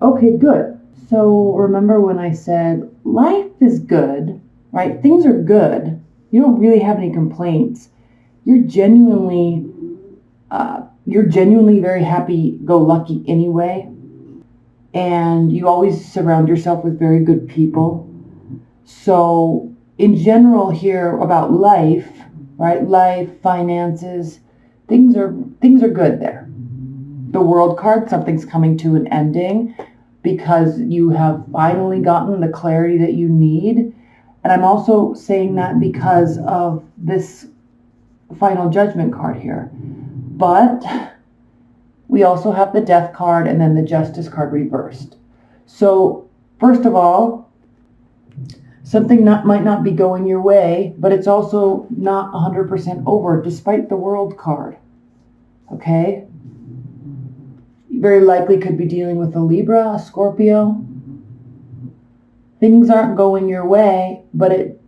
Okay, good. So remember when I said life is good, right? Things are good. You don't really have any complaints. You're genuinely very happy-go-lucky anyway, and you always surround yourself with very good people. So in general here about life, right? Life, finances, things are good there. The World card, something's coming to an ending because you have finally gotten the clarity that you need. And I'm also saying that because of this Final Judgment card here. But we also have the Death card and then the Justice card reversed. So first of all, something might not be going your way, but it's also not 100% over despite the World card. Okay? You very likely could be dealing with a Libra, a Scorpio. Things aren't going your way, but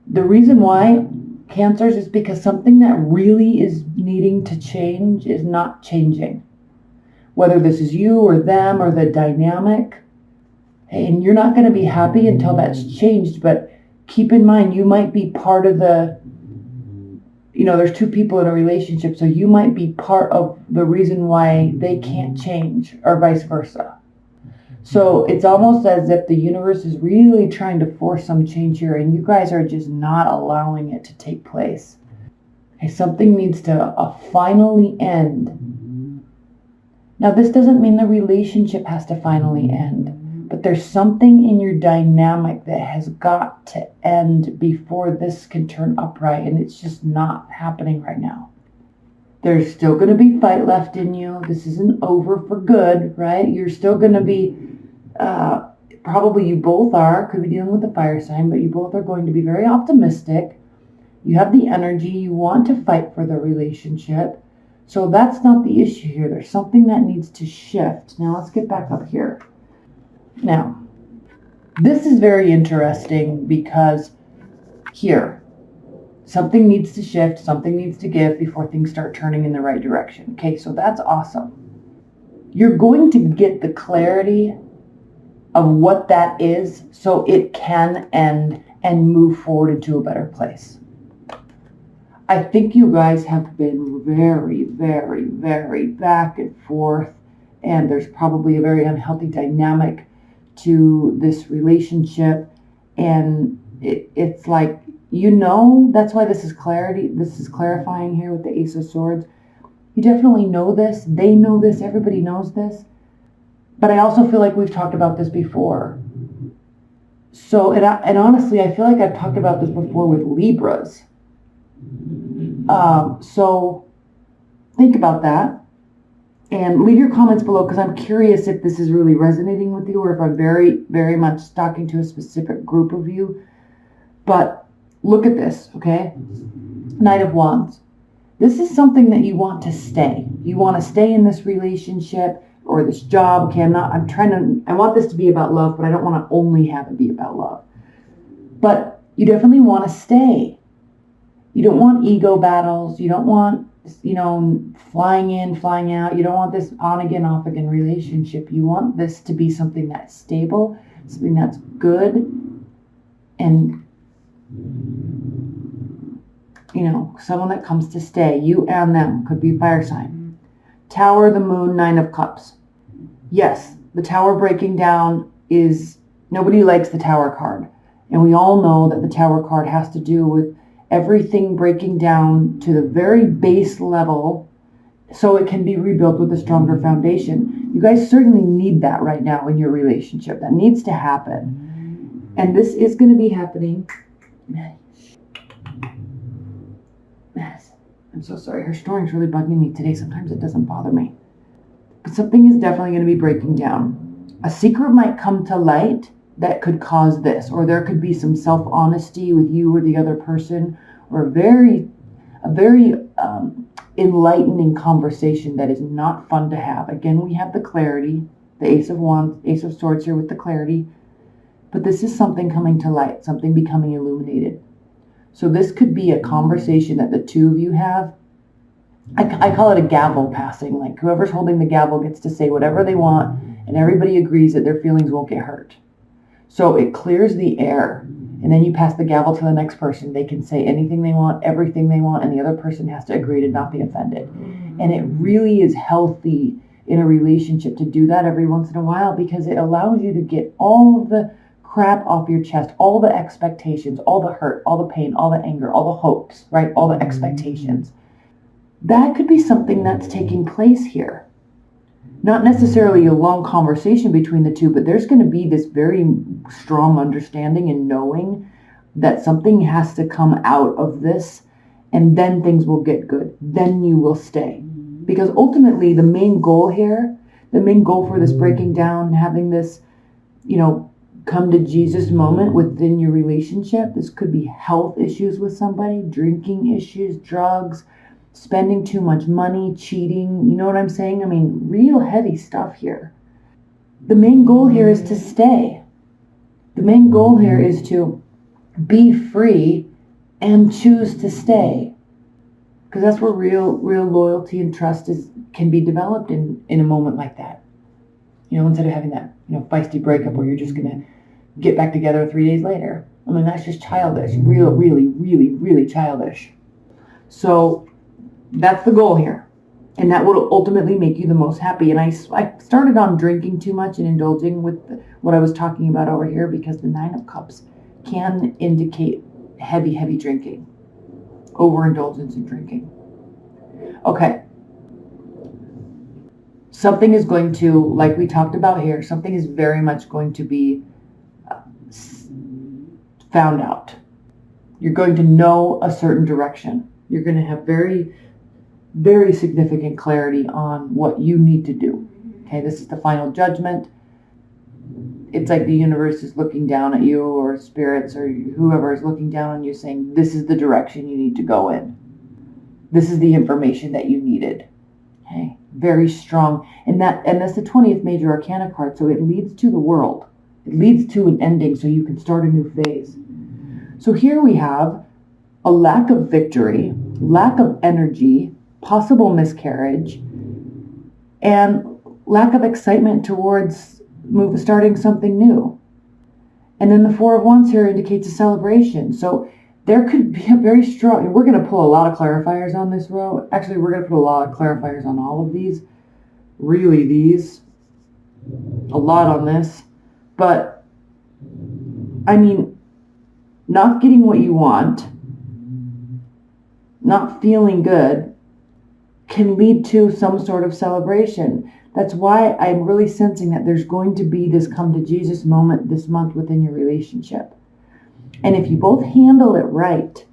the reason why, Cancers, is because something that really is needing to change is not changing. Whether this is you or them or the dynamic. And you're not going to be happy until that's changed, but keep in mind you might be part of there's two people in a relationship, so you might be part of the reason why they can't change, or vice versa. So it's almost as if the universe is really trying to force some change here, and you guys are just not allowing it to take place. Okay, something needs to finally end. Now, this doesn't mean the relationship has to finally end. But there's something in your dynamic that has got to end before this can turn upright, and it's just not happening right now. There's still going to be fight left in you. This isn't over for good, right? You're still going to be, probably you both are, could be dealing with the fire sign, but you both are going to be very optimistic. You have the energy. You want to fight for the relationship. So that's not the issue here. There's something that needs to shift. Now let's get back up here. Now, this is very interesting because here, something needs to shift, something needs to give before things start turning in the right direction. Okay, so that's awesome. You're going to get the clarity of what that is so it can end and move forward into a better place. I think you guys have been very, very, very back and forth, and there's probably a very unhealthy dynamic to this relationship, and it's like, that's why this is clarity. This is clarifying here with the Ace of Swords. You definitely know this. They know this. Everybody knows this. But I also feel like we've talked about this before. So, and honestly, I feel like I've talked about this before with Libras. So think about that. And leave your comments below, because I'm curious if this is really resonating with you, or if I'm very, very much talking to a specific group of you. But look at this, okay? Knight of Wands. This is something that you want to stay. You want to stay in this relationship or this job. Okay, I want this to be about love, but I don't want to only have it be about love. But you definitely want to stay. You don't want ego battles. You don't want flying in, flying out. You don't want this on again, off again relationship. You want this to be something that's stable, something that's good, and someone that comes to stay. You and them could be fire sign. Tower, the Moon, Nine of Cups. Yes, the Tower breaking down is, nobody likes the Tower card. And we all know that the Tower card has to do with everything breaking down to the very base level so it can be rebuilt with a stronger foundation. You guys certainly need that right now in your relationship. That needs to happen. And this is going to be happening. I'm so sorry. Her snoring's really bugging me today. Sometimes it doesn't bother me. But something is definitely going to be breaking down. A secret might come to light that could cause this, or there could be some self-honesty with you or the other person, or a very enlightening conversation that is not fun to have. Again, we have the clarity, the Ace of Wands, Ace of Swords here with the clarity, but this is something coming to light, something becoming illuminated. So this could be a conversation that the two of you have. I call it a gavel passing, like whoever's holding the gavel gets to say whatever they want, and everybody agrees that their feelings won't get hurt. So it clears the air, and then you pass the gavel to the next person. They can say anything they want, everything they want, and the other person has to agree to not be offended. And it really is healthy in a relationship to do that every once in a while, because it allows you to get all of the crap off your chest, all the expectations, all the hurt, all the pain, all the anger, all the hopes, right? All the expectations. That could be something that's taking place here. Not necessarily a long conversation between the two, but there's going to be this very strong understanding and knowing that something has to come out of this, and then things will get good. Then you will stay. Because ultimately the main goal here, the main goal for this breaking down, having this, come to Jesus moment within your relationship. This could be health issues with somebody, drinking issues, drugs, spending too much money, cheating. You know what I'm saying? I mean, real heavy stuff here. The main goal here is to stay. The main goal here is to be free and choose to stay. Because that's where real loyalty and trust can be developed in a moment like that. Instead of having that, feisty breakup where you're just going to get back together 3 days later. I mean, that's just childish. Really childish. So that's the goal here. And that will ultimately make you the most happy. And I started on drinking too much and indulging with what I was talking about over here, because the 9 of Cups can indicate heavy drinking. Overindulgence in drinking. Okay. Something is going to, like we talked about here, something is very much going to be found out. You're going to know a certain direction. You're going to have very, very significant clarity on what you need to do. Okay, this is the final judgment. It's like the universe is looking down at you, or spirits, or whoever is looking down on you, saying, this is the direction you need to go in. This is the information that you needed. Okay, very strong. And that's the 20th major arcana card. So it leads to the world. It leads to an ending, so you can start a new phase. So here we have a lack of victory, lack of energy, possible miscarriage, and lack of excitement towards starting something new. And then the 4 of Wands here indicates a celebration. So there could be a very strong, and we're going to pull a lot of clarifiers on this row. Actually, we're going to put a lot of clarifiers on all of these. Really, these. A lot on this. But, I mean, not getting what you want, not feeling good, can lead to some sort of celebration. That's why I'm really sensing that there's going to be this come to Jesus moment this month within your relationship. And if you both handle it right,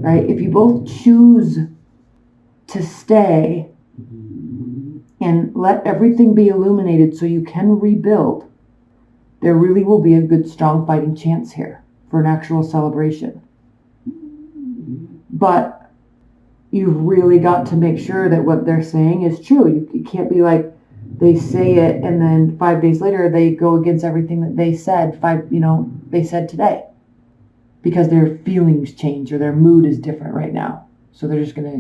if you both choose to stay and let everything be illuminated so you can rebuild, there really will be a good, strong fighting chance here for an actual celebration. But you've really got to make sure that what they're saying is true. You can't be like, they say it and then 5 days later they go against everything that they said they said today, because their feelings change or their mood is different right now. So they're just gonna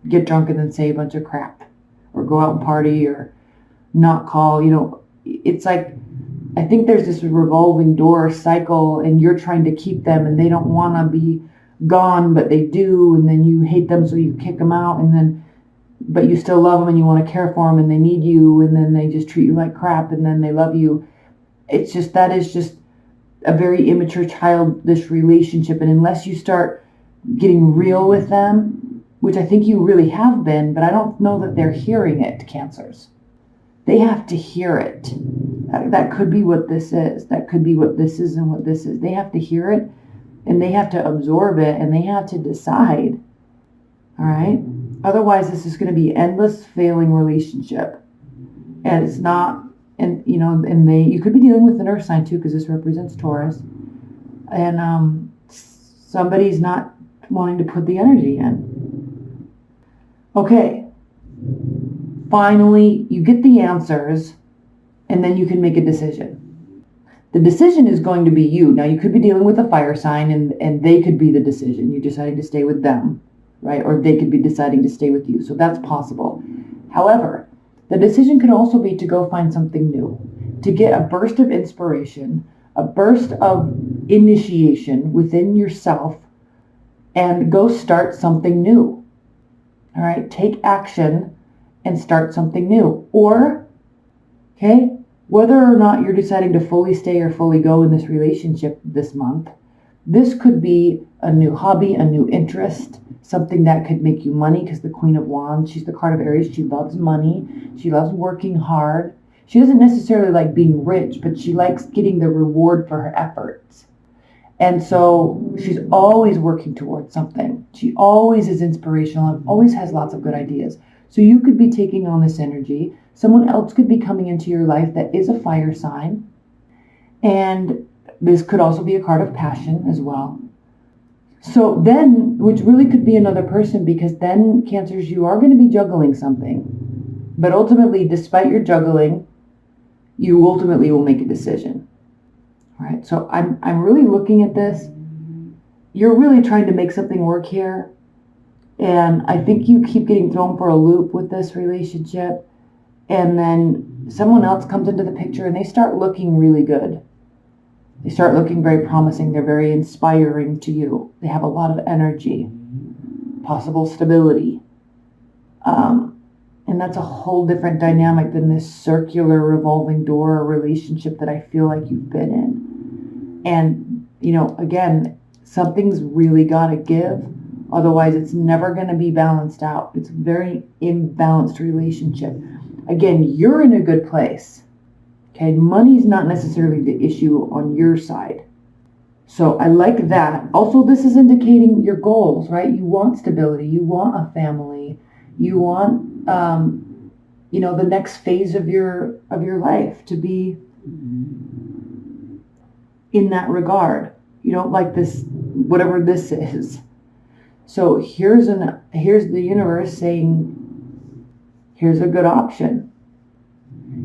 get drunk and then say a bunch of crap, or go out and party, or not call. It's like, I think there's this revolving door cycle, and you're trying to keep them, and they don't want to be gone, but they do, and then you hate them, so you kick them out, but you still love them and you want to care for them, and they need you, and then they just treat you like crap, and then they love you. It's just, that is just a very immature, childish relationship. And unless you start getting real with them, which I think you really have been, but I don't know that they're hearing it, Cancers. They have to hear it. That could be what this is. That could be what this is and what this is. They have to hear it, and they have to absorb it, and they have to decide. All right? Otherwise, this is going to be an endless failing relationship. And it's not, and you could be dealing with an earth sign too, because this represents Taurus. And somebody's not wanting to put the energy in. Okay. Finally, you get the answers, and then you can make a decision. The decision is going to be you. Now, you could be dealing with a fire sign, and they could be the decision. You're deciding to stay with them, right? Or they could be deciding to stay with you. So that's possible. However, The decision could also be to go find something new, to get a burst of inspiration, a burst of initiation within yourself, and go start something new. All right, take action and start something new. Or, okay, whether or not you're deciding to fully stay or fully go in this relationship this month, this could be a new hobby, a new interest, something that could make you money, because the Queen of Wands, she's the card of Aries. She loves money. She loves working hard. She doesn't necessarily like being rich, but she likes getting the reward for her efforts. And so she's always working towards something. She always is inspirational and always has lots of good ideas. So you could be taking on this energy. Someone else could be coming into your life that is a fire sign. And this could also be a card of passion as well. So then, which really could be another person, because then, Cancers, you are going to be juggling something. But ultimately, despite your juggling, you ultimately will make a decision. All right, so I'm really looking at this. You're really trying to make something work here. And I think you keep getting thrown for a loop with this relationship. And then someone else comes into the picture and they start looking really good. They start looking very promising. They're very inspiring to you. They have a lot of energy, possible stability. And that's a whole different dynamic than this circular revolving door relationship that I feel like you've been in. And, you know, again, something's really got to give. Otherwise, it's never going to be balanced out. It's a very imbalanced relationship. Again, you're in a good place. Okay, money's not necessarily the issue on your side. So I like that. Also, this is indicating your goals, right? You want stability. You want a family. You want, you know, the next phase of your life to be in that regard. You don't like this, whatever this is. So here's the universe saying, here's a good option.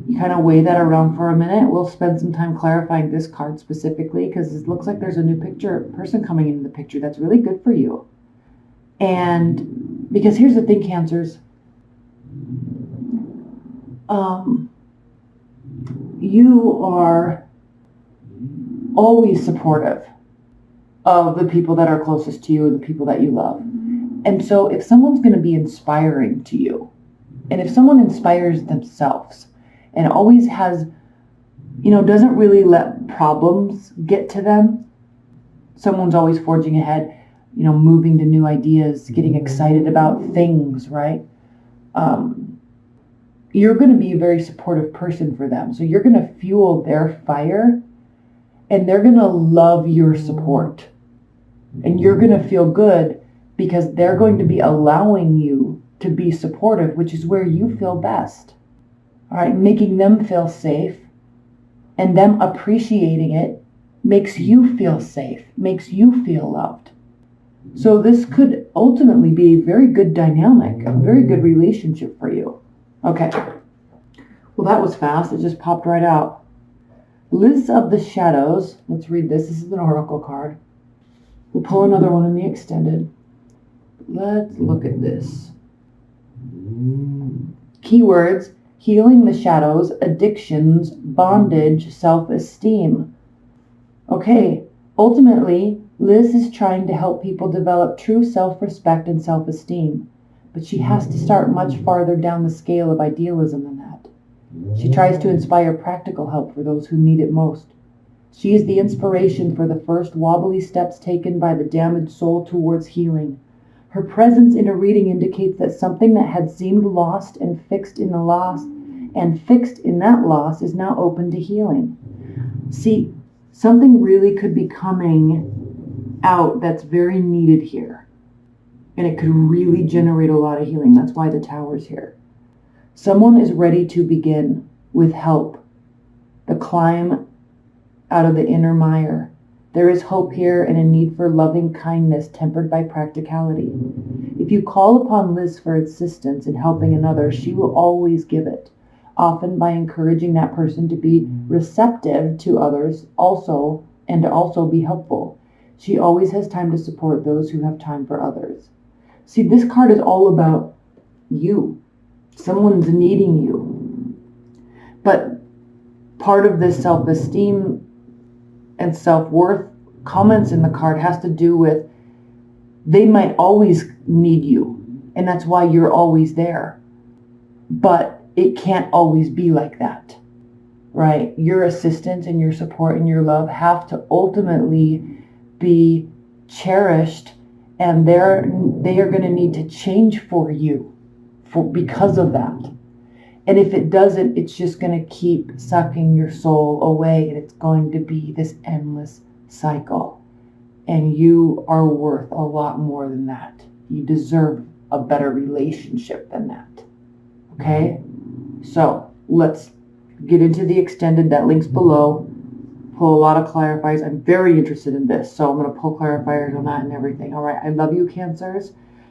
You kind of weigh that around for a minute. We'll spend some time clarifying this card specifically, because it looks like there's a new person coming into the picture that's really good for you. And because here's the thing, Cancers, you are always supportive of the people that are closest to you and the people that you love. And so if someone's going to be inspiring to you, and if someone inspires themselves and always has, you know, doesn't really let problems get to them, someone's always forging ahead, you know, moving to new ideas, getting excited about things, right? You're going to be a very supportive person for them. So you're going to fuel their fire, and they're going to love your support. And you're going to feel good because they're going to be allowing you to be supportive, which is where you feel best. All right, making them feel safe, and them appreciating it makes you feel safe, makes you feel loved. So this could ultimately be a very good dynamic, a very good relationship for you. Okay. Well, that was fast. It just popped right out. List of the Shadows. Let's read this. This is an oracle card. We'll pull another one in the extended. Let's look at this. Keywords: healing the shadows, addictions, bondage, self-esteem. Okay, ultimately, Liz is trying to help people develop true self-respect and self-esteem, but she has to start much farther down the scale of idealism than that. She tries to inspire practical help for those who need it most. She is the inspiration for the first wobbly steps taken by the damaged soul towards healing. Her presence in a reading indicates that something that had seemed lost and fixed in the loss and fixed in that loss is now open to healing. See, something really could be coming out that's very needed here. And it could really generate a lot of healing. That's why the Tower's here. Someone is ready to begin with help. The climb out of the inner mire. There is hope here and a need for loving kindness tempered by practicality. If you call upon Liz for assistance in helping another, she will always give it, often by encouraging that person to be receptive to others and to also be helpful. She always has time to support those who have time for others. See, this card is all about you. Someone's needing you. But part of this self-esteem and self-worth comments in the card has to do with they might always need you, and that's why you're always there. But it can't always be like that, right? Your assistance and your support and your love have to ultimately be cherished, and they are going to need to change for you because of that. And if it doesn't, it's just going to keep sucking your soul away, and it's going to be this endless cycle. And you are worth a lot more than that. You deserve a better relationship than that. Okay? So let's get into the extended. That link's below. Pull a lot of clarifiers. I'm very interested in this, so I'm going to pull clarifiers on that and everything. All right? I love you, Cancers.